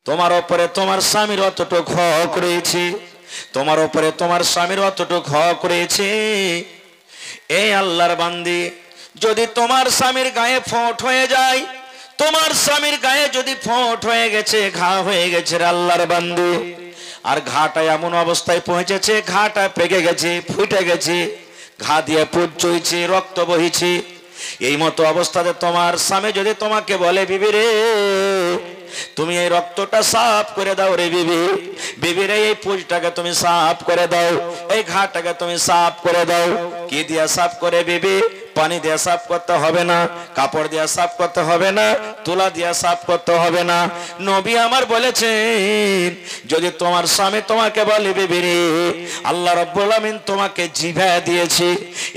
তোমার উপরে তোমার স্বামীর অতটুকু হক রয়েছে, তোমার উপরে তোমার স্বামীর অতটুকু হক রয়েছে। এই আল্লাহর বান্দি, যদি তোমার স্বামীর গায়ে ফোঁট হয়ে যায়, তোমার স্বামীর গায়ে যদি ফোঁট হয়ে গেছে, ঘা হয়ে গেছে রে আল্লাহর বান্দি, আর ঘাটা এমন অবস্থায় পৌঁছেছে, ঘাটা পেকে গেছে, ফুটে গেছে, ঘা দিয়ে পুজ চইছে, রক্ত বহিছে, এই মতো অবস্থাতে তোমার স্বামী যদি তোমাকে বলে, বিবি রে তুমি এই রক্তটা সাফ করে দাও রে বিবি, বিবি রে এই পুজটাকে তুমি সাফ করে দাও, এই ঘাটাকে তুমি সাফ করে দাও। কি দিয়া সাফ করে বিবি? পানি দিয়ে সাফ করতে হবে না, কাপড় দিয়ে সাফ করতে হবে না, তুলা দিয়ে সাফ করতে হবে না। নবী আমার বলেছেন, যদি তোমার স্বামী তোমাকে বলে, বিবি রে আল্লাহ রাব্বুল আমিন তোমাকে জিভা দিয়েছে,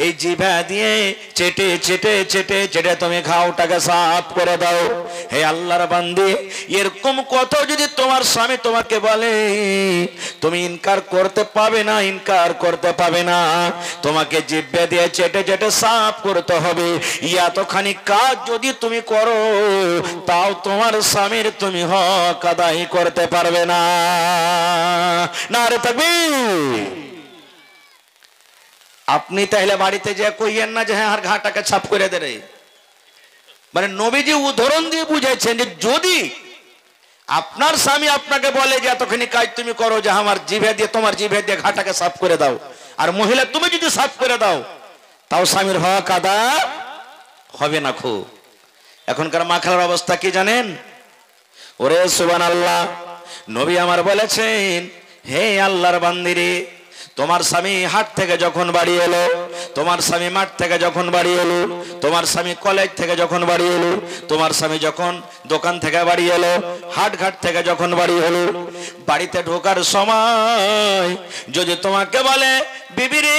এই জিভা দিয়ে চেটে চেটে চেটে চেটে তুমি ঘাওটাকে সাফ করে দাও। হে আল্লাহর বান্দি, এরকম কথা যদি তোমার স্বামী তোমাকে বলে, তুমি ইনকার করতে পাবে না, ইনকার করতে পাবে না। তোমাকে জিভা দিয়ে চেটে চেটে সাফ করতে হবে। এতখানি কাজ যদি তুমি করো, তাও তোমার স্বামীর তুমি হক আদায় করতে পারবে না। নারে তাকবীর। আপনি তাহলে বাড়িতে যে কইয়েন না যে হ্যাঁ আর ঘাটাকে ছাপ করে দে রে, মানে নবীজি উদাহরণ দিয়ে বুঝাইছেন যে যদি আপনার স্বামী আপনাকে বলে যে এতখানি কাজ তুমি করো, যে আমার জিভে দিয়ে, তোমার জিভে দিয়ে ঘাটাকে সাফ করে দাও, আর মহিলা তুমি যদি সাফ করে দাও, তাও স্বামীর হক আদা হবে না। খুব এখনকার মা খালার অবস্থা কি জানেন? ওরে সুবহানাল্লাহ, নবী আমার বলেছেন, হে আল্লাহর বান্দিরে, তোমার স্বামী হাট থেকে যখন বাড়ি এলো, তোমার স্বামী মাঠ থেকে যখন বাড়ি এলো, তোমার স্বামী কলেজ থেকে যখন বাড়ি এলো, তোমার স্বামী যখন দোকান থেকে বাড়ি এলো, হাট ঘাট থেকে যখন বাড়ি হলো, বাড়িতে ঢোকার সময় যদি তোমাকে বলে, বিবি রে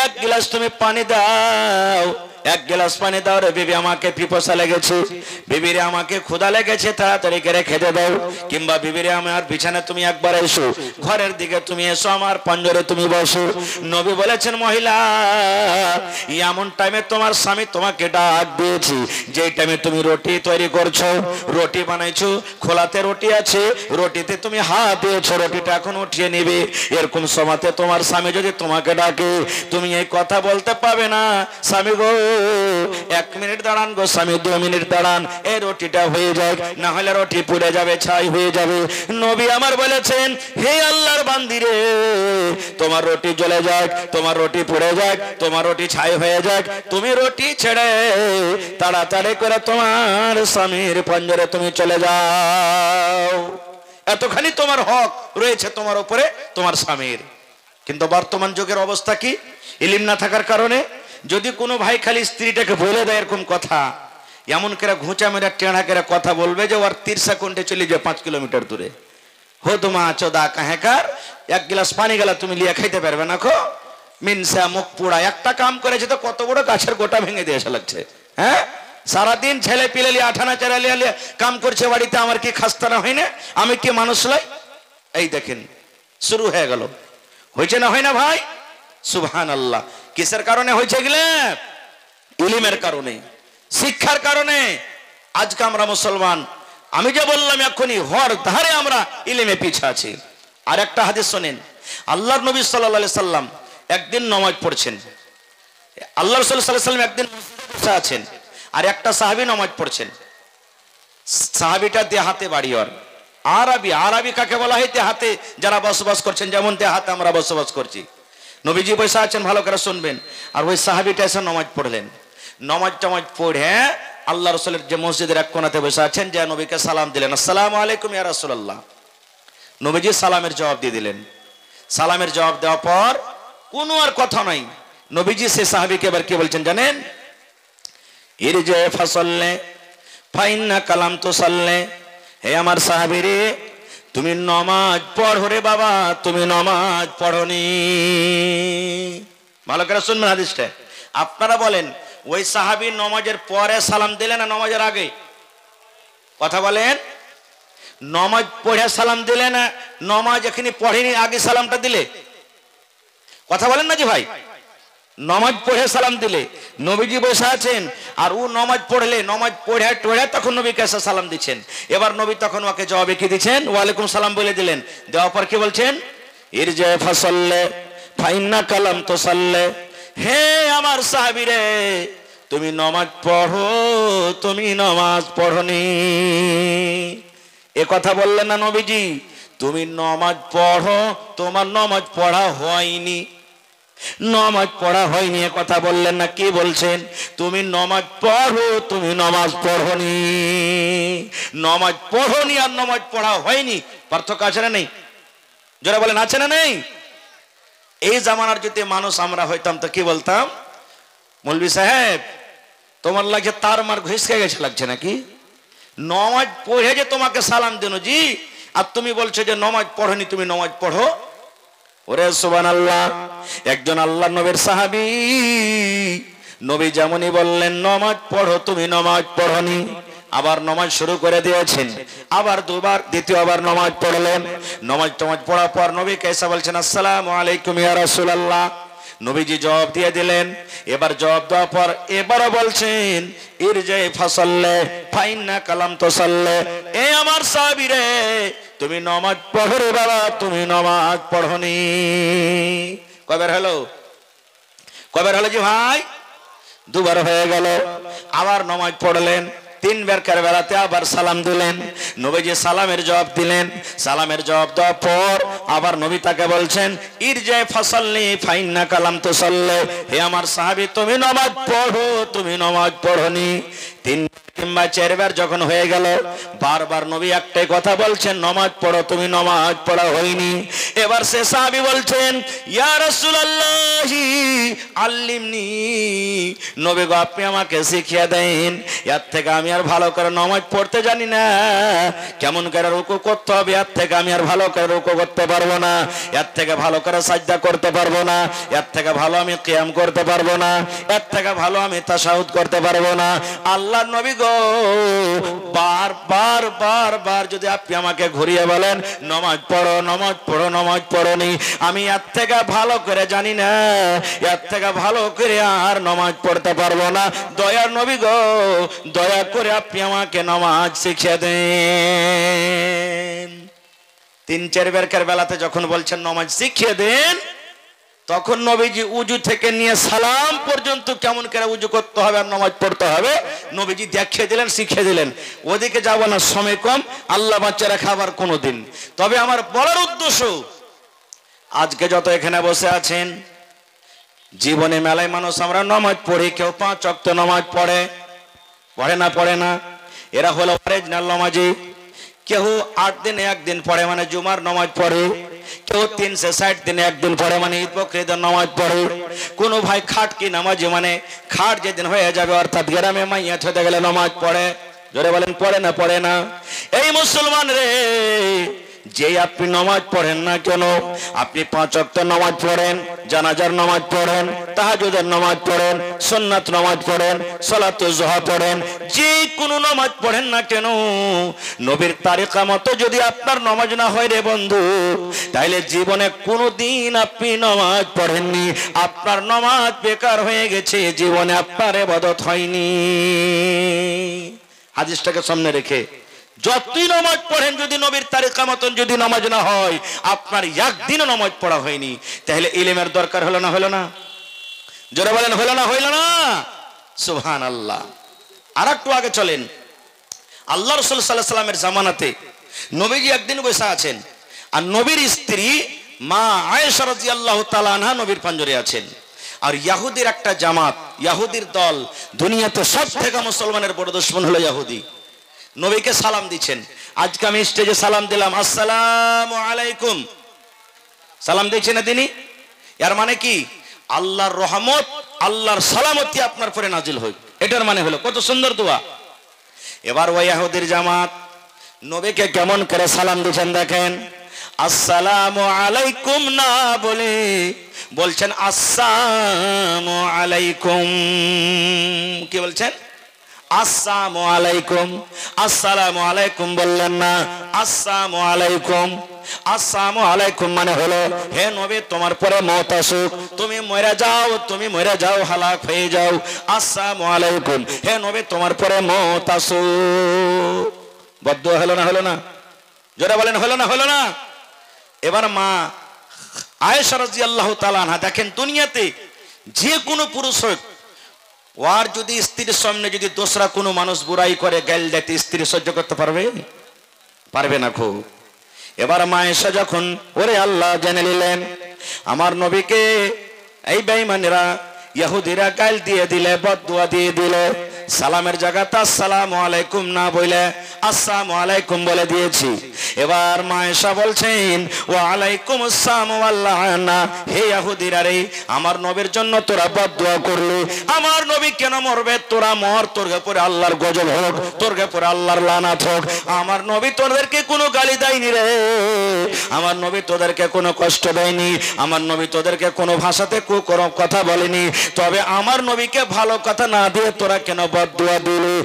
এক গ্লাস তুমি পানি দাও, এক গ্লাস পানি দাও রে বিবি, আমাকে পিপাসা লেগেছে, বিবি রে আমাকে ক্ষুধা লেগেছে, তাড়াতাড়ি করে খেতে দাও, কিংবা বিবি রে আমার বিছানা তুমি একবার এসো, ঘরের দিকে তুমি এসো, আমার পঞ্জরে তুমি বসো। নবী বলেছেন, মহিলা এমন টাইমে তোমার স্বামী তোমাকে ডাক দিয়েছে, যে টাইমে তুমি রুটি তৈরি করছো, রুটি বানাইছো, খোলাতে রুটি আছে, রুটিতে তুমি হাত দিয়েছো, রুটিটা এখন উঠিয়ে নিবে, এরকম সময়তে তোমার স্বামী যদি তোমাকে ডাকে, তুমি এই কথা বলতে পারবে না, স্বামী গো 1 মিনিট দাঁড়ান গো স্বামী, 2 মিনিট দাঁড়ান, এই রুটিটা হয়ে যায়, না হলে রুটি পুড়ে যাবে, ছাই হয়ে যাবে। নবী আমার বলেছেন, হে আল্লাহর বান্দিরে, তোমার রুটি জ্বলে যাক, তোমার রুটি পুড়ে যাক, তোমার রুটি ছাই হয়ে যাক, তুমি রুটি ছেড়ে তাড়াতাড়ি করে তোমার স্বামীর পঞ্জরে তুমি চলে যাও। এতখানি তোমার হক রয়েছে তোমার উপরে তোমার স্বামীর। কিন্তু বর্তমান যুগের অবস্থা কি? ইলম না থাকার কারণে যদি কোনো ভাই খালি স্ত্রীটাকে বলে দেয় এরকম কথা, এমন করে ঘুঁচা মেরা টেढ़ा করে কথা বলবে যে ওর 30 সেকেন্ডে চলে যায় 5 কিলোমিটার দূরে। হো তোমা চোদা কাহেকার, 1 গ্লাস পানি গেলা তুমি লিয়ে খাইতে পারবে না, খো মিনসা মুখ পোড়া, একটা কাম করেছে তো কত বড় গাছের গোটা ভেঙে দিয়ে আসা লাগছে। হ্যাঁ, সারাদিন ছেলে পিলে লিয়ে আঠানা চেরা লিয়ে কাম করছে বাড়িতে, আমার কি খাস্তানা হয় না? আমি কি মানুষ লাই? এই দেখেন শুরু হয়ে গেল। হয়েছে না হয় না ভাই? সুবহানাল্লাহ। কিসের কারণে হয়েছে গেলে? ইলমের কারণে, শিক্ষার কারণে। আজকে আমরা মুসলমান, আমি যে বললাম এখনই, হর ধারে আমরা ইলমে পিছে আছি। আর একটা হাদিস শোনেন, আল্লাহর নবী সাল্লাল্লাহু আলাইহি সাল্লাম একদিন নামাজ পড়ছেন, আল্লাহ রাসূল সাল্লাল্লাহু আলাইহি সাল্লাম একদিন বসে আছেন, আর একটা সাহাবী নামাজ পড়ছেন। সাহাবীটা দেহাতে বাড়ি, আর আরবি, আরবি কাকে বলা হয়? দেহাতে যারা বসবাস করছেন, যেমন দেহাতে আমরা বসবাস করছি। নবীজি বসে আছেন, ভালো করে শুনবেন, আর ওই সাহাবীটা এসে নামাজ পড়লেন। নামাজ টামাজ পড়ে আল্লাহ রাসূলের যে মসজিদের এক কোণাতে বসে আছেন, যে নবীকে সালাম দিলেন, আসসালামু আলাইকুম ইয়া রাসূলুল্লাহ। নবীজি সালামের জবাব দিয়ে দিলেন। সালামের জবাব দেওয়ার পর কোনো আর কথা নাই, নবীজি সে সাহাবীকে এবার কি বলছেন জানেন? ইরজে ফাসাল্লে ফাইন্না কালাম তুসাল্লে, হে আমার সাহাবী রে, তুমি নামাজ পড়ো রে বাবা, তুমি নামাজ পড়নি। ভালো করে শুনবেন হাদিসটা। আপনারা বলেন, ওই সাহাবী নামাজের পরে সালাম দিলেন না নামাজের আগে? কথা বলেন। নামাজ পড়ে সালাম দিলে না নামাজ এখানে পড়েনি আগে সালামটা দিলে? কথা বলেন না যে ভাই? নমাজ পড়ে সালাম দিলে নবীজি বসে আছেন আর ও নমাজ পড়লে নমাজ পড়ে টড়ে তখন নবীকে এসে সালাম দিচ্ছেন। এবার নবী তখন ওকে জবাবে কি দিচ্ছেন? ওয়ালাইকুম সালাম বলে দিলেন। দেওয়ার পর কি বলছেন? ইরজে ফাসাল্লে ফাইন্না কালাম তো সাল্লে, হে আমার সাহাবীরে তুমি নমাজ পড়ো, তুমি নমাজ পড়নি। এ কথা বললেন না নবীজি? তুমি নমাজ পড়ো, তোমার নমাজ পড়া হয়নি, নমাজ পড়া হয়নি এ কথা বললেন না? কি বলছেন? তুমি নমাজ পড়ো, তুমি নমাজ পড়নি। নমাজ পড়নি আর নমাজ পড়া হয়নি পার্থক্য আছে না নেই? যারা বলেন আছে না নেই? এই জামানার যদি মানুষ আমরা হইতাম তো কি বলতাম? মৌলভী সাহেব তোমার লাগছে তার মার ঘুষকে গেছে লাগছে নাকি? নমাজ পড়ে যে তোমাকে সালাম দেন জি, আর তুমি বলছো যে নমাজ পড়নি, তুমি নমাজ পড়ো। ওরে সুবহানাল্লাহ, একজন আল্লাহর নবীর সাহাবী নবী যেমনই বললেন নমাজ পড়ো, তুমি নমাজ পড়নি, আবার নমাজ শুরু করে দিয়েছেন। আবার দুবার দ্বিতীয়বার নমাজ পড়লেন। নমাজ পড়ার পর নবীকে এসে বলছেন আসসালামু আলাইকুম ইয়া রাসূলুল্লাহ। নবীজি জবাব দিয়ে দিলেন। এবার জবাব দেওয়ার পর এবারও বলছেন ইরজে ফাসাল্লে ফাইন্না কালাম তুসাল্লে, এ আমার সাহাবী রে তুমি নমাজ পড়ো রে বাবা, তুমি নমাজ পড়নি। কয়বার হলো? কয়বার হলো জি ভাই? দুবার হয়ে গেল। আবার নমাজ পড়লেন। তিনবার বেলাতে আবার সালাম দিলেন। নবীজি সালামের জবাব দিলেন। সালামের জবাব দেওয়ার পর আবার নবী তাকে বলছেন ইরজে ফাসাল্লি ফাইন্না কালাম তুসাল্লি, হে আমার সাহাবী তুমি নামাজ পড়ো, তুমি নামাজ পড়নি। তিন কিংবা চারবার যখন হয়ে গেল বারবার নবী একটাই কথা বলছেন নামাজ পড়ো, তুমি নামাজ পড়া হয়নি। এবার সে সাহাবী বলছেন ইয়া রাসূলুল্লাহ আল্লিমনি, নবী গো আপনি আমাকে শিখিয়ে দেন, এর থেকে আমি আর ভালো করে নামাজ পড়তে জানি না, কেমন করে রুকু করতে হবে এর থেকে আমি আর ভালো করে রুকু করতে পারবো না, এর থেকে ভালো করে সাজদা করতে পারবো না, এর থেকে ভালো আমি কিয়াম করতে পারবো না, এর থেকে ভালো আমি তাশাহুদ করতে পারবো না। আল্লাহর নবী গো বারবার যদি আপনি আমাকে ঘুরিয়ে বলেন নামাজ পড়ো, নামাজ পড়ো, নামাজ পড়নি, আমি এর থেকে ভালো করে জানি না, এর থেকে ভালো করে আর নামাজ পড়তে পারবো না। দয়ার নবী গো দয়া করে আপনি আমাকে নামাজ শিখিয়ে দেন। তিন চারবার বেলাতে যখন বলছেন নামাজ শিখিয়ে দেন, তখন নবীজি উজু থেকে নিয়ে সালাম পর্যন্ত কেমন করে উজু করতে হবে আর নামাজ পড়তে হবে নবীজি দেখিয়ে দিলেন, শিখিয়ে দিলেন। ওদিকে যাব না, সময় কম, আল্লাহ বাচ্চারা খাবার কোনোদিন। তবে আমার বলার উদ্দেশ্য আজকে যত এখানে বসে আছেন জীবনে মেলায় মানুষ আমরা নামাজ পড়ি, কেউ 5 ওয়াক্ত নামাজ পড়ে পড়ে না, এরা হলো অরিজিনাল নামাজি। কেউ 8 দিনে একদিন পড়ে মানে জুমার নামাজ পড়ে, কেউ 360 দিনে একদিন পড়ে মানে ঈদ বকরিদের নামাজ পড়ে। কোন ভাই খাট কি নামাজি মানে খাট যেদিন হয়ে যাবে অর্থাৎ গ্রামে মাইয়া ছেড়ে গেলে নামাজ পড়ে। জোরে বলেন পড়ে না? পড়ে না। এই মুসলমান রে, যে আপনি নামাজ পড়েন না কেন, আপনি 5 ওয়াক্ত নামাজ পড়েন, জানাজার নামাজ পড়েন, তাহাজ্জুদের নামাজ পড়েন, সুন্নাত নামাজ পড়েন, সালাতুল জোহা পড়েন, যে কোনো নামাজ পড়েন না কেন, নবীর তারিকা মতো যদি আপনার নামাজ না হয় রে বন্ধু, তাইলে জীবনে কোনোদিন আপনি নামাজ পড়েননি, আপনার নামাজ বেকার হয়ে গেছে, জীবনে আপনার ইবাদত হয়নি। হাদিসটাকে সামনে রেখে যতই নামাজ পড়েন যদি নবীর তারিকা মতন যদি নামাজ না হয়, আপনার একদিনও নামাজ পড়া হয়নি। তাহলে ইলমের দরকার হলো না? হলো না? জোরে বলেন হলো না? হইল না? সুবহানাল্লাহ। আর একটু আগে চলেন। আল্লাহ রাসূল সাল্লাল্লাহু আলাইহি সাল্লামের জামানাতে নবীজি একদিন বসে আছেন, আর নবীর স্ত্রী মা আয়েশা রাদিয়াল্লাহু তাআলা আনহা নবীর পাঞ্জরে আছেন। আর ইহুদির একটা জামাত, ইহুদির দল, দুনিয়াতে সবথেকে মুসলমানের বড় দুশমন হলো ইহুদি। নবীকে সালাম দিচ্ছেন। আজকে আমি স্টেজে সালাম দিলাম, আসসালামু আলাইকুম, সালাম দিচ্ছেন না তিনি? এর মানে কি? আল্লাহর রহমত, আল্লাহর সালামতি আপনার পরে নাজিল হোক, এটার মানে হলো। কত সুন্দর দোয়া। এবার ওই ইহুদির জামাত নবীকে কেমন করে সালাম দিচ্ছেন দেখেন। আসসালামু আলাইকুম না বলে বলছেন আসসালামু আলাইকুম। কি বলছেন? আসসালামু আলাইকুম, আসসালামু আলাইকুম বললেন না, আসসালামু আলাইকুম। আসসালামু আলাইকুম মানে হলো হে নবী তোমার পরে মওত আসুক, তুমি মরে যাও, তুমি মরে যাও, হালাক হয়ে যাও। আসসালামু আলাইকুম, হে নবী তোমার পরে মওত আসুক। বদদুয়া হলো না, হলো না? জোরে বলেন হলো না, হলো না? এবার মা আয়েশা রাদিয়াল্লাহু তাআলা আনহা দেখেন, দুনিয়াতে যে কোনো পুরুষ হোক, ওর যদি স্ত্রীর সামনে যদি দোসরা কোনো মানুষ বুরাই করে, গাল দিতে স্ত্রী সহ্য করতে পারবে? পারবে না। খুব এবার মা আয়েশা যখন ওরে আল্লাহ জেনে নিলেন আমার নবীকে এই বেঈমানেরা ইহুদিরা গাল দিয়ে দিলে, বদদুয়া দিয়ে দিলে, সালামের জায়গাতে আসসালামু আলাইকুম না বলে আসসালামু আলাইকুম বলে দিয়েছি। এবার মা আয়েশা বলছেন ওয়া আলাইকুম আসসালাম ওয়াল লাআনা, হে ইহুদিরা রে, আমার নবীর জন্য তোরা বদদুয়া করলি, আমার নবী কেন মরবে? তোরা মর, তোর উপরে আল্লাহর গজব হোক, তোর উপরে আল্লাহর লানাত হোক। আমার নবী তোদেরকে কোনো গালি দেয়নি রে, আমার নবী তোদেরকে কোনো কষ্ট দেয়নি, আমার নবী তোদেরকে কোনো ভাষাতে কুকরম কথা বলেনি। তবে আমার নবীকে ভালো কথা না দিয়ে তোরা কেন বদদুয়া দিলি?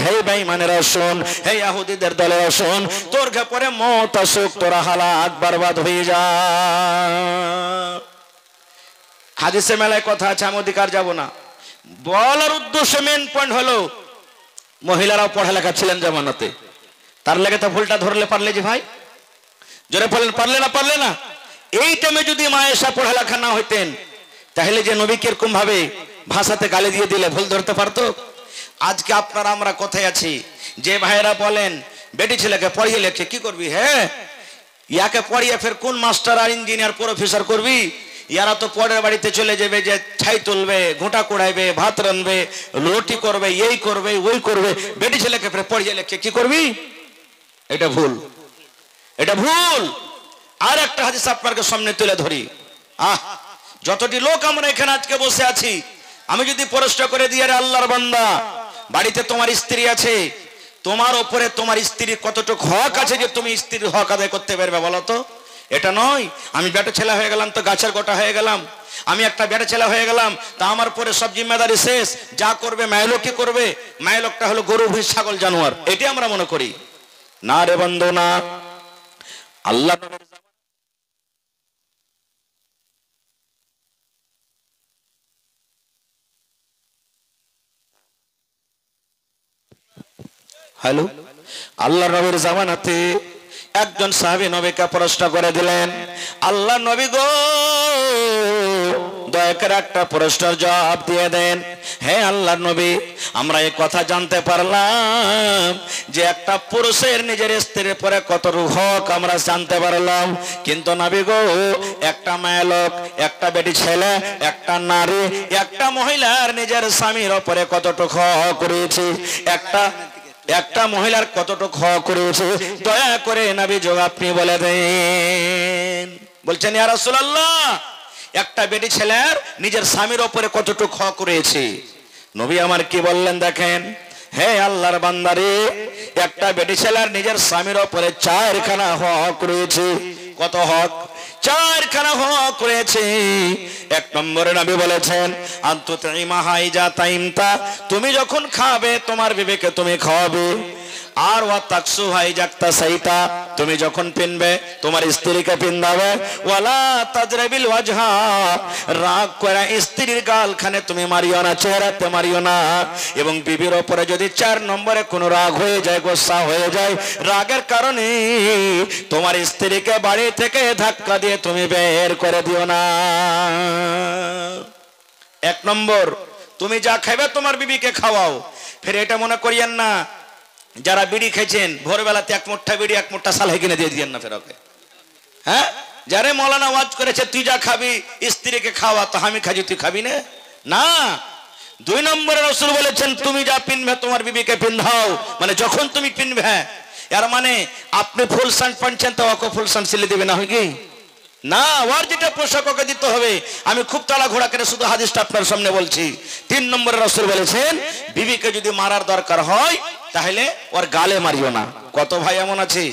হে বেঈমানেরা শোন, হে ইহুদিদের দলেরা শোন, তোর পরে মওত আসুক, তোরা হালাক বরবাদ হয়ে যা। হাদিসে মেলায় কথা আছে, আমি অধিকার যাব না। বলার উদ্দেশ্য মেন পয়েন্ট হলো মহিলারাও পড়ালেখা ছিলেন জামানাতে, তার লেগে তো ভুলটা ধরলে পারলে যে ভাই, জোরে বলেন পারলে না? পারলে না? এই টাইমে যদি মা আয়েশা পড়ালেখা না হইতেন তাহলে যে নবী কিরকম ভাবে ভাষাতে গালি দিয়ে দিলে ভুল ধরতে পারতো? আজকে আপনারা আমরা কোথায় আছি? যে ভাইরা বলেন বেটি ছেলেকে পড়িয়ে লেখে কি করবি? হ্যাঁ, ইয়াকে পড়িয়ে ফের কোন মাস্টার আর ইঞ্জিনিয়ার প্রফেসর করবি? ইয়ারা তো পরের বাড়িতে চলে যাবে, যে ছাই তুলবে, ঘোঁটা কুড়াইবে, ভাত রানবে, রুটি করবে, এই করবে ওই করবে। বেটি ছেলেকে ফের পড়িয়ে লেখে কি করবি? এটা ভুল, এটা ভুল। আর একটা হাদিস আপনাদের সামনে তুলে ধরি। যতটি লোক আমরা এখানে আজকে বসে আছি, আমি যদি প্রশ্ন করে দিই আরে আল্লাহর বান্দা, বাড়িতে তোমার স্ত্রী আছে, তোমার উপরে তোমার স্ত্রীর কতটুকু হক আছে যে তুমি স্ত্রীর হক আদায় করতে পারবে বলো তো? এটা নয় আমি বেটা ছেলে হয়ে গেলাম তো গাছের গোটা হয়ে গেলাম, আমি একটা বেটা ছেলে হয়ে গেলাম তা আমার পরে সব জিম্মেদারি শেষ, যা করবে মায়লোকই করবে। মায়লোকটা হলো গরু, ভুঁই, ছাগল, জানোয়ার, এটি আমরা মনে করি। না রে বন্ধু না। আল্লাহ হ্যালো, আল্লাহ নবীর জামানাতে একজন সাহাবী নবীকে প্রশ্ন করে দিলেন, আল্লাহ নবী গো দয়া করে একটা প্রশ্নের জবাব দিয়ে দেন। হে আল্লাহর নবী, আমরা এই কথা জানতে পারলাম যে একটা পুরুষের নিজের স্ত্রীর পরে কত হক আমরা জানতে পারলাম, কিন্তু নবী গো একটা মেয়ে লোক, একটা বেটি ছেলে, একটা নারী, একটা মহিলার নিজের স্বামীর উপরে কতটুকু হক রয়েছে, একটা মহিলার কতটুকু হক রয়েছে, দয়া করে নবী জবাব আপনি বলে দেন। বলছেন ইয়া রাসূলুল্লাহ, একটা বেটি ছেলের নিজের স্বামীর উপরে কতটুকু হক রয়েছে? নবী আমার কি বললেন দেখেন, হে আল্লাহর বান্দারে, একটা বেটি ছেলের নিজের স্বামীর উপরে 4খানা হক রয়েছে। কত হক? 4খানা হক রয়েছে। 1 নম্বরে নবী বলেছেন আনতুতিমা হাইজা তাইমতা, তুমি যখন খাবে তোমার বিবিকে তুমি খাওয়াবে। আর ওয়া তাকসু হাইজাকতা সাইতা, তুমি যখন পিনবে তোমার স্ত্রীকে পিন্দাবে। ওয়ালা তাজরাবিল ওয়াজহা, রাগ করে স্ত্রীর গালখানে তুমি মারিও না, চেহারাতে মারিও না। এবং বিবির উপরে যদি 4 নম্বরে কোনো রাগ হয়ে যায়, গোসা হয়ে যায়, রাগের কারণে তোমার স্ত্রীকে বাড়ি থেকে ধাক্কা দিয়ে তুমি বের করে দিও না। 1 নম্বর, তুমি যা খাবে তোমার বিবিকে খাওয়াও। ফের এটা মনে করিয়েন না যারা বিড়ি খেয়েছেন ভোরবেলাতে 1 মুঠা বিড়ি 1 মুঠা সালহে কিনে দিয়ে দিয়েন না ফের ওকে। হ্যাঁ, যারে মৌলানা ওয়াজ করেছে তুই যা খাবি স্ত্রীকে খাওয়া, তো আমি খাজি তুই খাবি না? না। 2 নম্বরে রাসূল বলেছেন তুমি যা পিনবে তোমার বিবিকে পিন্ধাও, মানে যখন তুমি পিনবে। এর মানে আপনি ফুল শার্ট পরছেন তো ওকে ফুল শার্ট সিলে দিবে না, হয় কি না? ওর যেটা পোশাক ওকে দিতে হবে। আমি খুব তাড়া ঘোড়া করে শুধু হাদিসটা আপনার সামনে বলছি। 3 নম্বরে রাসূল বলেছেন বিবিকে যদি মারার দরকার হয় তাহলে ওর গালে মারিও না। কত ভাই এমন আছে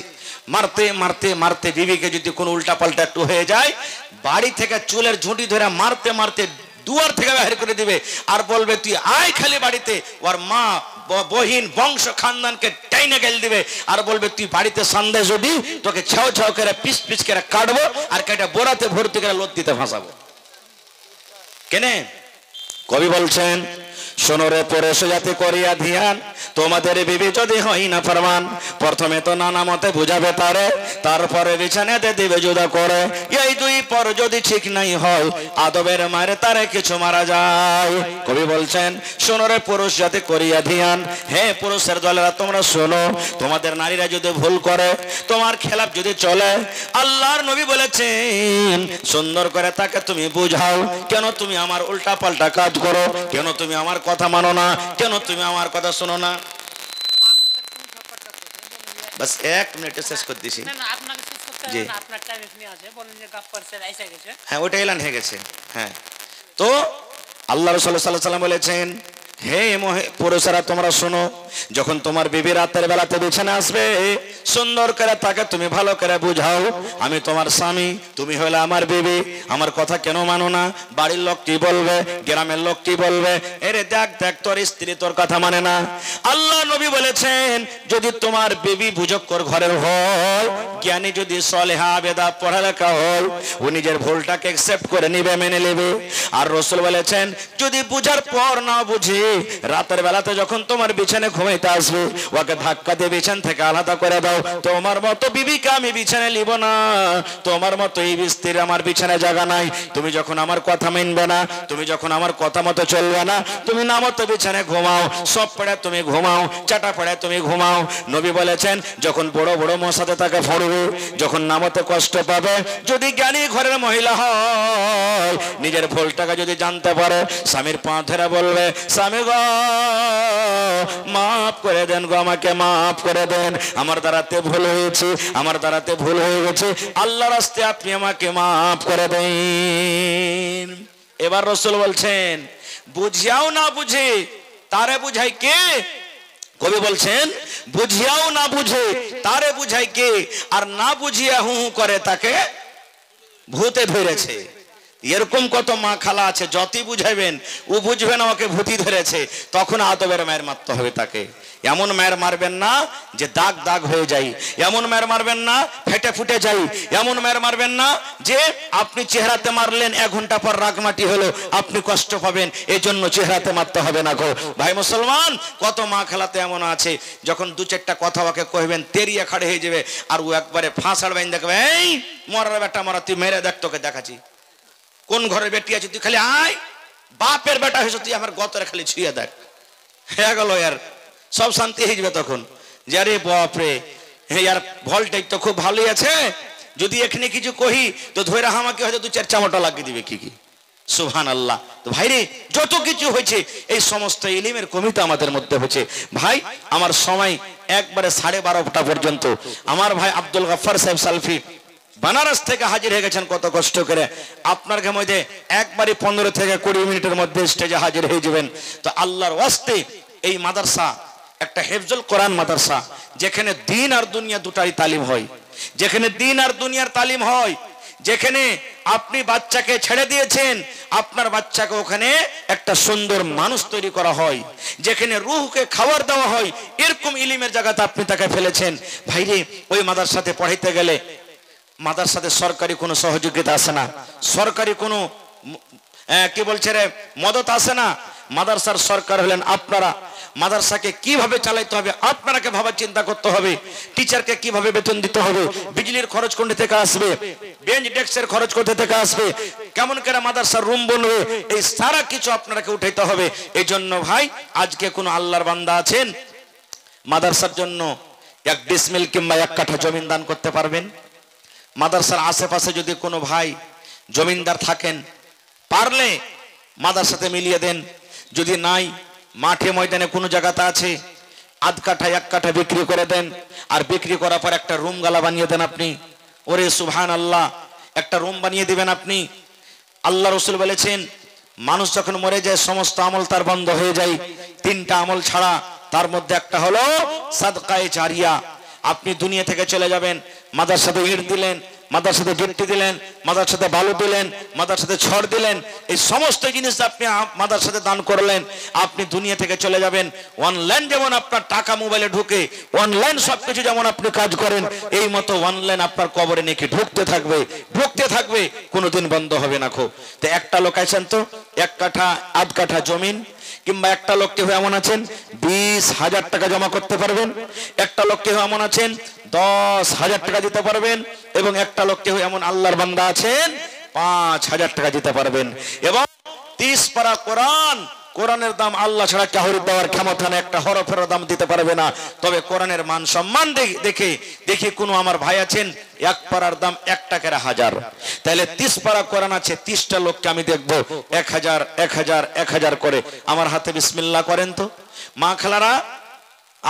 মারতে মারতে মারতে বিবিকে যদি কোনো উল্টা পাল্টা একটু হয়ে যায়, বাড়ি থেকে চুলের ঝুঁটি ধরে মারতে মারতে দুয়ার থেকে বাহির করে দিবে আর বলবে তুই আয় খালি বাড়িতে। ওর মা বহিন বংশ খানদানকে টাইনে গেল দিবে আর বলবে তুই বাড়িতে সন্দেশ যদি তোকে ছাও ছাও করে পিস পিস করে কাটবো আর কেটে বোরাতে ভর্তি করে লোদ দিতে ভাসাবো। কেনে কবি বলছেন সোনরে পরেশ যাতে করিয়া ধ্যান তোমাদের বিবি যদি হয় না ফরমান প্রথমে তো নানা মতে বুঝাবে তারে তারপরে বিছানাতে দিবে জুদা করে এই দুই পর যদি ঠিক নাই হয় আদবের মারে তারে কিছু মারা যায়। কবি বলছেন সোনরে পুরুষ যাতে করিয়া ধ্যান হে পুরুষের দলেরা তোমরা শোনো তোমাদের নারীরা যদি ভুল করে তোমার খেলাফ যদি চলে আল্লাহর নবী বলেছেন সুন্দর করে তাকে তুমি বুঝাও কেন তুমি আমার উল্টা পাল্টা কাজ করো কেন তুমি আমার কথা মানো না কেন তুমি আমার কথা শোনো না। বাস 1 মিনিটে শেষ করে দিছি। জি হ্যাঁ ওটা এলান হয়ে গেছে। হ্যাঁ তো আল্লাহ রাসূল সাল্লাল্লাহু আলাইহি ওয়াসাল্লাম বলেছেন হে পুরুষেরা তোমরা শোনো যখন তোমার বিবি রাতের বেলাতে বিছানা আসবে সুন্দর করে তাকে তুমি ভালো করে বুঝাও আমি তোমার স্বামী তুমি হলে আমার বিবি আমার কথা কেন মানো না বাড়ির লোক কি বলবে গ্রামের লোক কি বলবে এরে দেখ দেখ তোর স্ত্রী তোর কথা মানে না। আল্লাহ নবী বলেছেন যদি তোমার বিবি বুঝক্কর ঘরের হয় জ্ঞানী যদি সলেহা আবেদা পড়ালেখা হয় ও নিজের ভুলটাকে অ্যাকসেপ্ট করে নিবে মেনে নেবে। আর রাসূল বলেছেন যদি বুঝার পর না বুঝে রাতের বেলাতে যখন তোমার বিছানায় ঘুমাইতে আসবে ওকে ধাক্কা দিয়ে বিছানা থেকে আলাদা করে দাও তোমার মতো বিবিকে আমি বিছানায় নিব না তোমার মতো এই স্ত্রী আমার বিছানায় জায়গা নাই। তুমি যখন আমার কথা মানবে না তুমি যখন আমার কথা মতো চলবে না তুমি না মতো বিছানায় ঘুমাও সব পড়ে তুমি ঘুমাও চাটা পড়ে তুমি ঘুমাও। নবী বলেছেন যখন বড় বড় মশাতে তাকে ফড়বে যখন নামতে কষ্ট পাবে যদি জ্ঞানী ঘরের মহিলা হয় নিজের ভুলটাকে যদি জানতে পারে স্বামীর পা ধরে বলবে স্বামী গো মাফ করে দেন গো আমাকে মাফ করে দেন আমার দ্বারাতে ভুল হয়েছে আমার দ্বারাতে ভুল হয়ে গেছে আল্লাহর রাস্তে আপনি আমাকে মাফ করে দেন। এবার রাসূল বলছেন বুঝিয়াও না বুঝে তারে বুঝাই কে। কবি বলছেন বুঝিয়াও না বুঝে তারে বুঝাই কে আর না বুঝিয়া হু করে তাকে ভূতে ধরেছে। এরকম কত মা খালা আছে যতই বুঝাইবেন ও বুঝবে না ওকে ভূতি ধরেছে তখন আদবের মায়ের মারতে হবে তাকে। এমন মায়ের মারবেন না যে দাগ দাগ হয়ে যায় এমন মায়ের মারবেন না ফেটে ফুটে যাই এমন মায়ের মারবেন না যে আপনি চেহারাতে মারলেন 1 ঘন্টা পর রাগমাটি হলো আপনি কষ্ট পাবেন এই জন্য চেহারাতে মারতে হবে না গো। ভাই মুসলমান কত মা খালাতে এমন আছে যখন 2-4টা কথা ওকে কইবেন তেরিয়া খাড়ে হয়ে যাবে আর ও একবারে ফাঁসাড় বাইন দেখবে এই মরার বেটা মরা তুই মেরে দেখ তোকে দেখাচ্ছি কোন ঘরে বেটি আছে তুই খালি আয় বাপের বেটা হয়েছে তুই আমার গতরে খালি ছুঁয়ে দেখ হয়ে গেল আর সব শান্তি হয়ে যাবে তখন যে আরে বাপরে হে यार ভলটেজ তো খুব ভালোই আছে যদি এখানে কিছু কহি তো ধরে আমাকে হয়তো 2-4 চামটা লাগিয়ে দিবে কি সুবহানাল্লাহ। তো ভাই রে যত কিছু হয়েছে এই সমস্ত ইলমের কমিটা আমাদের মধ্যে হয়েছে। ভাই আমার সময় একবারে 12:30টা পর্যন্ত আমার ভাই আব্দুল গফফার সাহেব সালফি বানারস থেকে হাজির হয়ে গেছেন কত কষ্ট করে আপনার মধ্যে একবারই 15 থেকে 20 মিনিটের মধ্যে স্টেজে হাজির হয়ে যাবেন। তো আল্লাহর ওয়াস্তে এই মাদ্রাসা একটা হেফজুল কোরআন মাদ্রাসা যেখানে দিন আর দুনিয়া দুটাই তালিম হয় যেখানে দিন আর দুনিয়ার তালিম হয় যেখানে আপনি বাচ্চাকে ছেড়ে দিয়েছেন আপনার বাচ্চাকে ওখানে একটা সুন্দর মানুষ তৈরি করা হয় যেখানে রূহকে খাবার দেওয়া হয় এরকম ইলমের জায়গাতে আপনি তাকে ফেলেছেন। ভাইরে ওই মাদ্রাসাতে পড়াইতে গেলে মাদ্রাসাতে সরকারি কোনো সহযোগিতা আসে না সরকারি কোনো কি বলছে রে মদত আসে না। মাদ্রাসার সরকার হলেন আপনারা মাদ্রাসাকে কিভাবে চালাইতে হবে আপনারাকে ভাবা চিন্তা করতে হবে টিচারকে কিভাবে বেতন দিতে হবে বিজলির খরচ কোন থেকে আসবে বেঞ্চ ডেস্কের খরচ কোথা থেকে আসবে কেমন করে মাদ্রাসার রুম বনবে এই সারা কিছু আপনারাকে উঠাইতে হবে। এই জন্য ভাই আজকে কোন আল্লাহর বান্দা আছেন মাদ্রাসার জন্য 1 ডিসমিল কিংবা 1 কাঠা জমি দান করতে পারবেন। মাদ্রাসার আশেপাশে যদি কোনো ভাই জমিদার থাকেন পারলে মাদ্রাসাতে মিলিয়ে দেন যদি নাই মাঠে ময়দানে কোনো জায়গাতে আছে 1/2 কাঠা 1 কাঠা বিক্রি করে দেন আর বিক্রি করার পর একটা রুম গালা বানিয়ে দেন আপনি ওরে সুবহানাল্লাহ একটা রুম বানিয়ে দিবেন আপনি। আল্লাহ রাসূল বলেছেন মানুষ যখন মরে যায় সমস্ত আমল তার বন্ধ হয়ে যায় 3টা আমল ছাড়া তার মধ্যে একটা হলো সাদকায়ে জারিয়া। আপনি দুনিয়া থেকে চলে যাবেন মাদ্রাসাতে ইট দিলেন মাদ্রাসাতে গিট্টি দিলেন, মাদ্রাসাতে বালু দিলেন, মাদ্রাসাতে ছড় দিলেন, এই সমস্ত জিনিস আপনি মাদ্রাসাতে দান করলেন, আপনি দুনিয়া থেকে চলে যাবেন। অনলাইন যেমন আপনার টাকা মোবাইলে ঢুকে, অনলাইন সবকিছু যেমন আপনি কাজ করেন, এই মতো অনলাইন আপনার কবরে নাকি ঢুকতে থাকবে, কোনোদিন বন্ধ হবে না। তো একটা লোক আছেন তো 1 কাঠা আধ কাঠা জমিন, কিংবা একটা লোক কেউ এমন আছেন 20,000 টাকা জমা করতে পারবেন, একটা লোক কেউ এমন আছেন 10,000 টাকা দিতে পারবেন, এবং একটা লোক কেউ এমন আল্লাহর বান্দা আছেন 5,000 টাকা দিতে পারবেন। এবং 30 পারা কোরআনের দাম আল্লাহ ছাড়া কাউরি দেওয়ার ক্ষমতা নেই, একটা হরফের দাম দিতে পারবে না। তবে কোরআনের মান সম্মান দেখে কোনো আমার ভাই আছেন 1 পারার দাম 1 টাকার 1000, তাহলে 30 পারা কোরআন আছে, 30টা লোককে আমি দেখবো 1000 করে আমার হাতে বিসমিল্লাহ করেন। তো মা খালারা,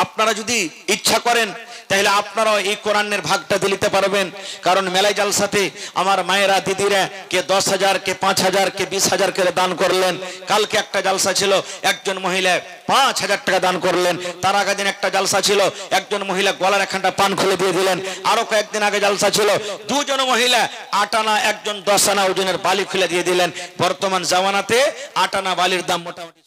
আপনারা যদি ইচ্ছা করেন তাহলে আপনারাও এই কোরআনের ভাগটা দিতে পারবেন। কারণ মেলাই জালসাতে আমার মায়েরা দিদিরা কে 10,000, কে 5,000, কে 20,000 করে দান করলেন। কালকে একটা জালসা ছিল, একজন মহিলা 5,000 টাকা দান করলেন। তার আগের দিন একটা জালসা ছিল, একজন মহিলা গলার একখানটা পান খুলে দিয়ে দিলেন। আরো কয়েকদিন আগে জালসা ছিল, 2 জন মহিলা 8 আনা, একজন 10 আনা ওজনের বালি খুলে দিয়ে দিলেন। বর্তমান জামানাতে 8 আনা বালির দাম মোটামুটি,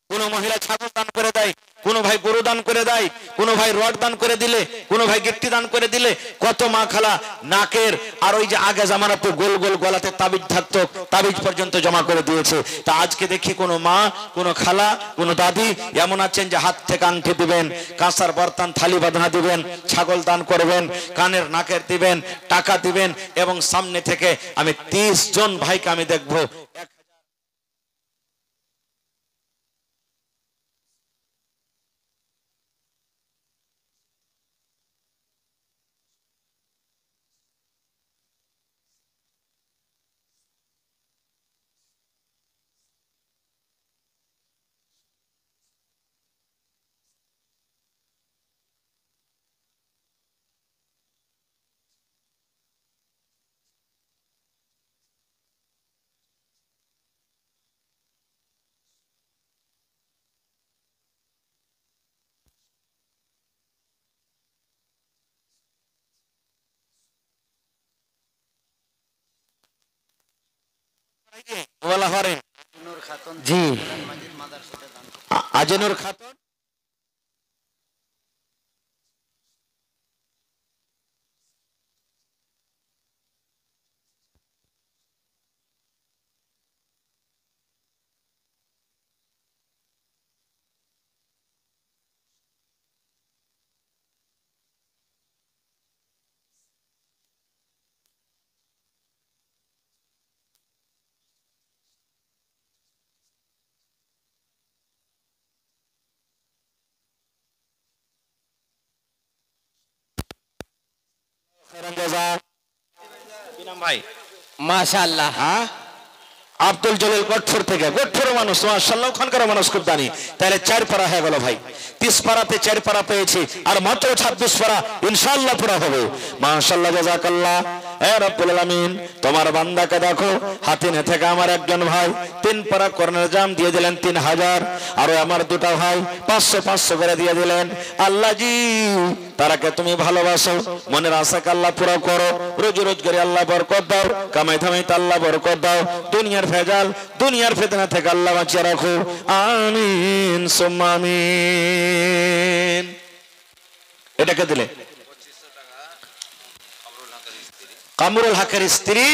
কোন মহিলা ছাগল দান করে দেয়, কোন ভাই গরু দান করে দেয়, কোন ভাই রড দান করে দিলে, কোন ভাই গিট্টি দান করে দিলে, কত মা খালা নাকের আর ওই যে আগে জামানাতে গোল গোল গলাতে তাবিজ থাকতো, তাবিজ পর্যন্ত জমা করে দিয়েছে। তা আজকে দেখি কোন মা, কোন খালা, কোন দাদি এমন আছেন যে হাত থেকে আংটি দিবেন, কাঁসার বর্তন থালি বাঁধনা দিবেন, ছাগল দান করবেন, কানের নাকের দিবেন, টাকা দিবেন। এবং সামনে থেকে আমি 30 জন ভাইকে আমি দেখবো জি আজিনুর খাতুন। ভাই মাশাআল্লাহ, হ্যাঁ আব্দুল জলিল গঠপুর থেকে, গঠপুর মানুষ মাশাআল্লাহ, ওখানকার মানুষ খুব দানি। তাহলে 4 পারা হয়ে গেল ভাই, 30 পারাতে 4 পারা পেয়েছি, আর মাত্র 26 পারা ইনশাআল্লাহ পুরা হবে। মাশাআল্লাহ, জাযাকাল্লাহ। এ রব্বুল আলামিন, তোমার বান্দাকে দেখো, হাতিনে থেকে আমার একজন ভাই 3 পারা কোরআনের জাম দিয়ে দিলেন 3000, আর আমার 2টা ভাই 500 করে দিয়ে দিলেন। আল্লাহ জি, তারাকে তুমি ভালোবাসো, মনের আশাকে আল্লাহ পুরো করো, রোজি রোজগারে আল্লাহ বরকত দাও, কামাই ধামাইতে আল্লাহ বরকত দাও, দুনিয়ার ভেজাল, দুনিয়ার ফিতনা থেকে আল্লাহ বাঁচিয়ে রাখো। আমিন সুম্মা আমিন। এটাকে দিলে কামরুল হকের স্ত্রী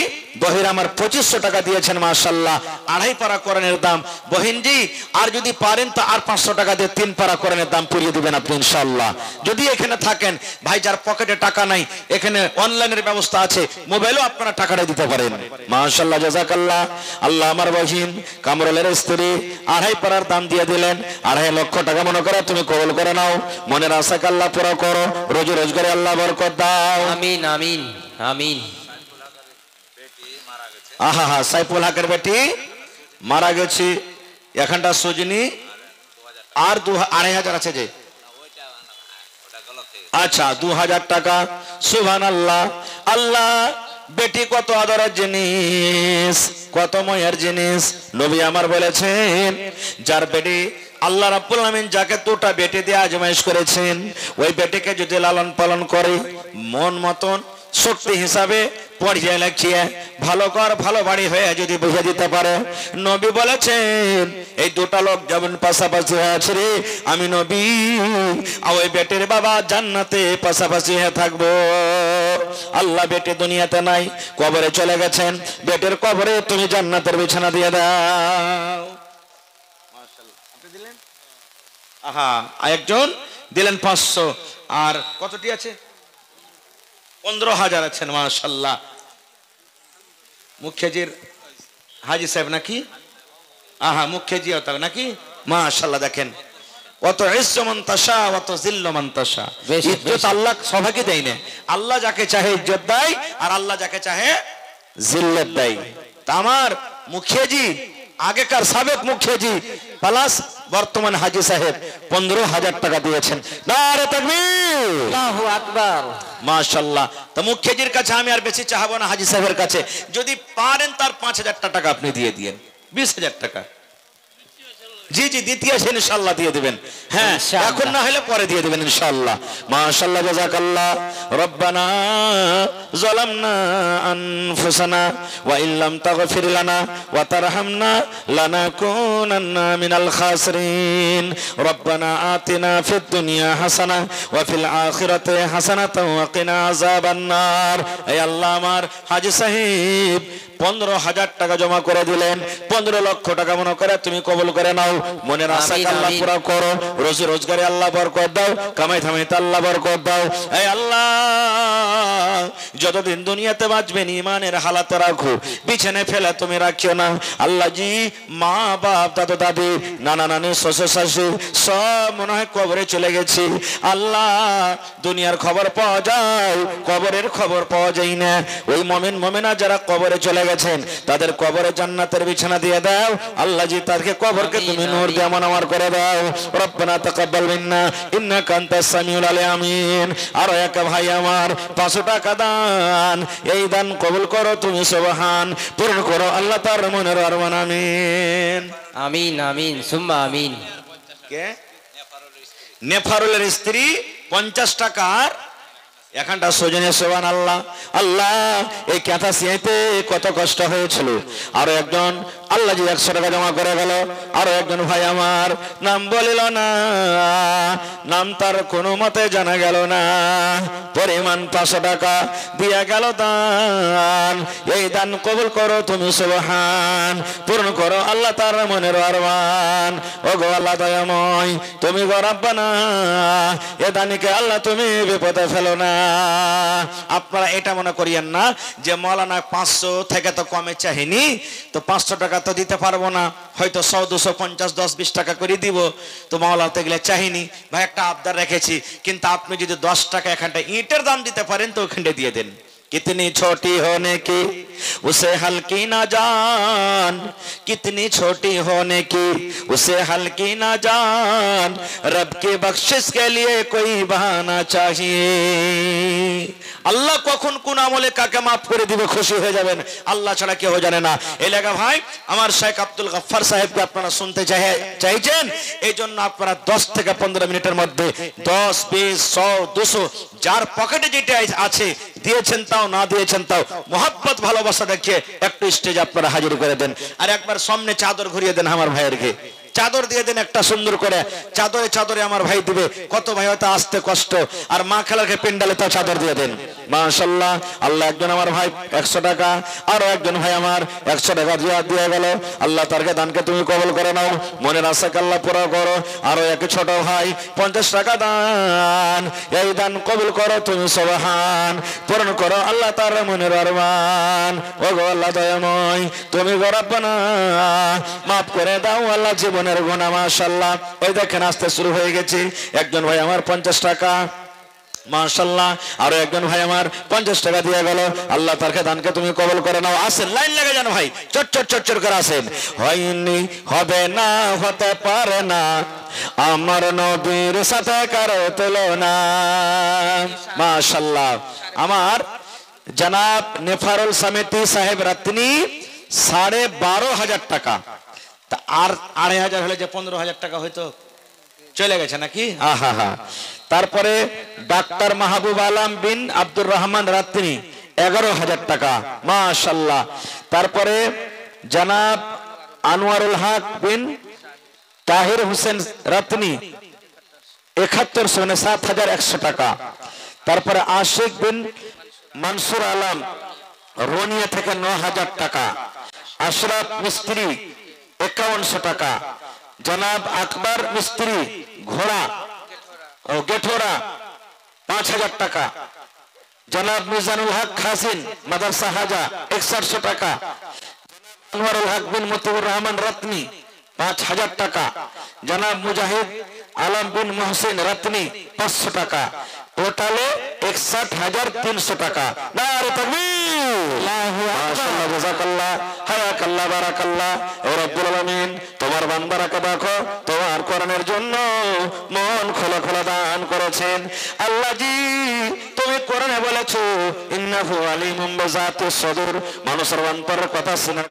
বহির আমার 2500 টাকা দিয়েছেন। মাশাআল্লাহ, 2.5 পারা কোরআনের দাম। বহিনজি, আর যদি পারেন তো আর 500 টাকা দিয়ে 3 পারা কোরআনের দাম পুরিয়ে দিবেন আপনি ইনশাআল্লাহ। যদি এখানে থাকেন ভাই, যার পকেটে টাকা নাই, এখানে অনলাইনের ব্যবস্থা আছে, মোবাইলেও আপনারা টাকাটা দিতে পারেন। মাশাআল্লাহ, জাযাকাল্লাহ। আল্লাহ আমার বহিন কামরুলের স্ত্রী 2.5 পারার দাম দিয়ে দিলেন, 2.5 লক্ষ টাকা মনে করে তুমি কবুল করে নাও, মনের আশাকে আল্লাহ পুরো করো, রোজি রোজগারে আল্লাহ বরকত দাও। আমিন আমিন আমিন। আহা হা, সাইফুল হকের বেটি মারা গেছে, এখানটা সজনি আর 2,500 আছে যে, আচ্ছা 2000 টাকা। সুবহানাল্লাহ। আল্লাহ, বেটি কত আদরের জিনিস, কত ময়ের জিনিস। নবী আমার বলেছেন, যার বেটি আল্লাহ রাব্বুল আলামিন যাকে দুটা বেটে দিয়ে আজমাইশ করেছেন, ওই বেটেকে যদি লালন পালন করে মন মতন শক্তি হিসাবে পর্যায়ে লাগিয়ে ভালো কর ভালো বাড়ি হয়ে যদি বুঝে দিতে পারে, নবী বলেছেন এই দুটা লোক যেমন পাশাপাশি আছে রে, আমি নবী আর ওই বেটের বাবা জান্নাতে পাশাপাশি হয়ে থাকবো। আল্লাহ বেটে দুনিয়াতে নাই, কবরে চলে গেছেন, বেটের কবরে তুমি জান্নাতের বিছানা দিয়ে দাও। আহা, একজন দিলেন 500, আর কতটি আছে? 15,000 আছেন। মাশাআল্লাহ, মুখ্যজির হাজি সাহেব নাকি? আহা, মুখ্যজি হতাল নাকি? মাশাআল্লাহ, দেখেন কত ইজ্জত মান তাশা ওয়া তুযিল্লু মান তাশা। ইজ্জত আল্লাহ সবাইকে দেয় না, আল্লাহ যাকে চাহে ইজ্জত দেয়, আর আল্লাহ যাকে চাহে জিল্লত দেয়। তা আমার মুখ্যজি, আগেকার সাবেক মুখ্যজি প্লাস বর্তমান হাজি সাহেব 15,000 টাকা দিয়েছেন। নারে তাকবীর, আল্লাহু আকবার। মাশাআল্লাহ। তো মুখ্যজির কাছে আমি আর বেশি চাহাবো না, হাজি সাহেবের কাছে যদি পারেন তার 5,000 টাকা আপনি দিয়ে দিয়েন, 20,000 টাকা। জি জি, দ্বিতীয় ইনশাআল্লাহ দিয়ে দিবেন। হ্যাঁ, এখন না হলে পরে দিয়ে দিবেন ইনশাআল্লাহ। মাশাআল্লাহ, জাযাকাল্লাহ। রব্বানা যালামনা আনফুসানা ওয়া ইল্লাম তাগফির লানা ওয়া তারহামনা লানাকুনান্না মিনাল খাসিরিন। রব্বানা আতিনা ফিদ দুনিয়া হাসানা ওয়া ফিল আখিরাতি হাসানাতাও ওয়া কিনা আযাবান নার। হে আল্লাহ, আমার হাজি সাহেব 15,000 টাকা জমা করে দিলেন, 15 লক্ষ টাকা মনে করে তুমি কবুল করে নাও। মনের আশা আল্লাহ পুরা করো, রোজি রোজগারে আল্লাহ বরকত দাও, কামাই ধামাইতে আল্লাহ বরকত দাও। এই আল্লাহ, যতদিন দুনিয়াতে বাঁচবেন ইমানের হালাতে রাখো, বিছানে ফেলে তুমি রাখিও না। আল্লাহ জি, মা বাপ দাদা দাদি নানা নানি শ্বশুর শাশুড়ি সব মনে হয় কবরে চলে গেছি। আল্লাহ, দুনিয়ার খবর পাওয়া যায়, কবরের খবর পাওয়া যায় না। ওই মুমিন মুমিনা যারা কবরে চলে গেছেন তাদের কবরে জান্নাতের বিছানা দিয়ে দাও। আল্লাহ জি, তাদেরকে কবরকে তুমি নূর দিয়ে আমার করে দাও। রব্বানা তাকাব্বাল মিন্না ইন্নাকা আনতাস সামিউল আলিম। আর এক ভাই আমার 500 টাকা দান, এই দান কবুল করো তুমি, সুবহান, পূরণ করো আল্লাহ তার মনের আরমান। আমিন আমিন আমিন সুম্মা আমিন। কে? নেফারুলের স্ত্রী 50 টাকার এখানটা সজনে। সুবহানাল্লাহ। আল্লাহ, এই কথা সিয়াইতে কত কষ্ট হয়েছিল। আরো একজন আল্লাহ জি 100 টাকা জমা করে গেল। আরো একজন ভাই আমার নাম বলিল না, নাম তার কোনো মতে জানা গেল না, পরিমাণ 500 টাকা দিয়া গেল দান। এই দান কবুল করো তুমি, সুবহান, পূরণ করো আল্লাহ তার মনের আরমান। ও গো আল্লাহ দয়াময়, তুমি গো রব্বানা, এ দানিকে আল্লাহ তুমি বিপদে ফেলো না। আপনারা এটা মনে করিয়েন না যে মাওলানা 500 থেকে তো কমে চাহিনি, তো 500 টাকা তো দিতে পারবো না, হয়তো 100 250 10 20 টাকা করে দিব, তো মাওলানা তো এগুলো চাহিনি। ভাই, একটা আবদার রেখেছি, কিন্তু আপনি যদি 10 টাকা এখানটা ইটের দাম দিতে পারেন তো ওখানটা দিয়ে দেন। कितनी छोटी होने की उसे हल्की ना जान, कितनी छोटी होने की उसे हल्की ना जान, रब की बख्शिश के लिए कोई बहाना चाहिए। আল্লাহ কখন কোন আমলে কাকে মাফ করে দিবে খুশি হয়ে যাবেন, আল্লাহ ছাড়া কেউ জানে না। এই লাগা ভাই আমার শেখ আব্দুল গফফার সাহেবকে আপনারা শুনতে চাইছেন, এই জন্য আপনারা 10 থেকে 15 মিনিটের মধ্যে 10 20 100 200 যার পকেটে যেটা আছে দিয়েছেন তাও, না দিয়েছেন তাও, মোহাব্বত ভালোবাসা দেখিয়ে একটু স্টেজ আপনারা হাজির করে দেন। আর একবার সামনে চাদর ঘুরিয়ে দেন আমার ভাইয়েরকে, চাদর দিয়ে দেন একটা সুন্দর করে, চাদরে চাদরে আমার ভাই দিবে। কত ভাই হয়তো আসতে কষ্ট, আর মা খেলাকে পেন্ডালে তাও চাদর দিয়ে দেন। মাশাআল্লাহ। আল্লাহ, একজন আমার ভাই 100 টাকা, আরো একজন ভাই আমার 100 টাকা দিয়ে গেল। আল্লাহ তারকে দানকে তুমি কবুল করে নাও, মনের আশাকে আল্লাহ পুরো করো। আরো এক ছোট ভাই 50 টাকা দান, এই দান কবুল করো তুমি, সুবহান, পূরণ করো আল্লাহ তার মনের আরমান। ও গো আল্লাহ দয়াময়, তুমি গো রব্বানা মাফ করে দাও আল্লাহ জীবনের গুনাহ। মাশাআল্লাহ। ওই দেখেন আসতে শুরু হয়ে গেছে। একজন ভাই আমার 50 টাকা, মাশাআল্লাহ। আরো একজন ভাই আমার 50 টাকা দিয়ে গেল। আল্লাহ তারকে দানকে তুমি কবুল করে নাও। আসেন, লাইন লেগে যান ভাই, চট করে আসেন। হয়নি, হবে না, হতে পারে না, আমার নবীর সাথে কারো তুলনা। মাশাআল্লাহ। আমার জনাব নেফারুল সামেতি সাহেব রাতনি 12,500 টাকা, তা আর 2,500 হলে যে 15,000 টাকা হয়তো চলে গেছে নাকি? আহা হা। তারপরে ডাক্তার মাহবুব আলম বিন আব্দুর রহমান রাত্রি 11,000 টাকা, মাশাআল্লাহ। তারপরে জনাব আনোয়ারুল হক বিন তাহির হোসেন রাতনি 7,100 টাকা। তারপরে আশিক বিন মনসুর আলম রোনিয়া থেকে 9,000 টাকা। আশরাফ মিস্ত্রি 5100 টাকা। জনাব আকবর মিস্ত্রি ঘোড়া ও গেঠোরা 5,000 টাকা। জনাব মিজানুল হক খাসিন মাদ্রাসা হাজা 6100 টাকা। আনোয়ারুল হক বিন মতিউর রহমান রত্নি 5,000 টাকা। জনাব মুজাহিদ আলম বিন মোহসিন রত্নি 500 টাকা। টোটালে 61,300 টাকা। নারে তাকবীর, আল্লাহু আকবার, জাযাকাল্লাহ, হায়াকাল্লাহ, বারাকাল্লাহ। ও রব্বুল আলামিন, তোমার বান্দারাকে দেখো, তোমার কোরআনের জন্য মন খোলা খোলা দান করেছেন। আল্লাহ জি, তুমি কোরআনে বলেছো ইন্নাহু আলিমুম বিযাতিস সুদূর, মানুষের অন্তরের কথা শোনা